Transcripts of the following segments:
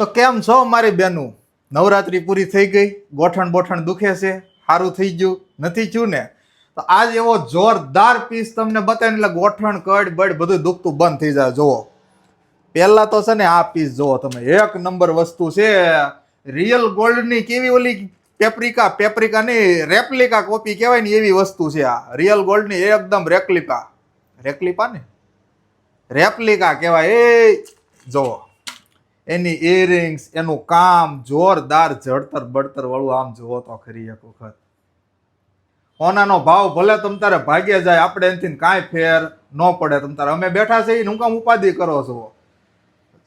તો કેમ છો મારી બેનું? નવરાત્રી પૂરી થઈ ગઈ, ગોઠણ બોઠણ દુખે છે, સારું થઈ ગયું નથી થયું ને? તો આજ એવો જોરદાર પીસ તમને બતાવીને એટલે ગોઠણ કડ બડ બધું દુખતું બંધ થઈ જાય. જોવો પહેલા તો છે ને આ પીસ જોવો તમે, એક નંબર વસ્તુ છે. રિયલ ગોલ્ડની કેવી ઓલી પેપ્રિકા ની રેપ્લિકા કોપી કહેવાય ને એવી વસ્તુ છે આ. રિયલ ગોલ્ડની એકદમ રેપ્લિકા કહેવાય. એ જોવો એની ઇયરિંગ્સ, એનું કામ જોરદાર, જડતર બળતર વાળું. આમ જોવો તો ખરી એક વખત. સોનાનો ભાવ ભલે તમ તારે ભાગે જાય, આપણે એનાથી કાંઈ ફેર ન પડે. તમ તારે અમે બેઠા છે હું કામ ઉપાધિ કરો છો?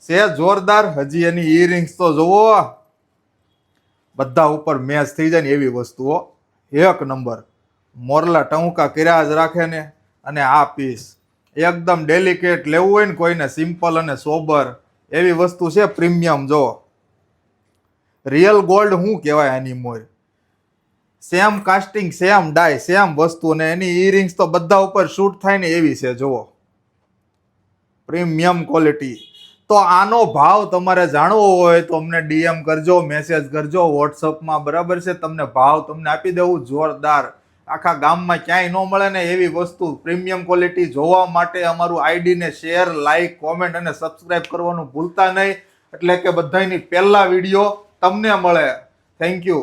છે જોરદાર. હજી એની ઇયરિંગ્સ તો જોવો, બધા ઉપર મેચ થઈ જાય ને એવી વસ્તુઓ. એક નંબર મોરલા ટહુકા કર્યા જ રાખે ને. અને આ પીસ એકદમ ડેલિકેટ લેવું હોય ને કોઈને, સિમ્પલ અને સોબર એવી વસ્તુ છે. પ્રીમિયમ જો રિયલ ગોલ્ડ શું કહેવાય આની મોર. સેમ કાસ્ટિંગ, સેમ ડાય, સેમ વસ્તુ ને એની ઇયરિંગ્સ તો બધા ઉપર શૂટ થાય ને એવી છે. જુઓ પ્રીમિયમ ક્વોલિટી. તો આનો ભાવ તમારે જાણવો હોય તો અમને ડીએમ કરજો, મેસેજ કરજો વોટ્સઅપમાં, બરાબર છે? તમને ભાવ તમને આપી દેવું જોરદાર. આખા ગામમાં ક્યાંય ન મળે ને એવી વસ્તુ. પ્રીમિયમ ક્વોલિટી જોવા માટે અમારું આઈડીને શેર, લાઈક, કોમેન્ટ અને સબસ્ક્રાઇબ કરવાનું ભૂલતા નહીં, એટલે કે બધાની પહેલા વિડીયો તમને મળે. Thank you.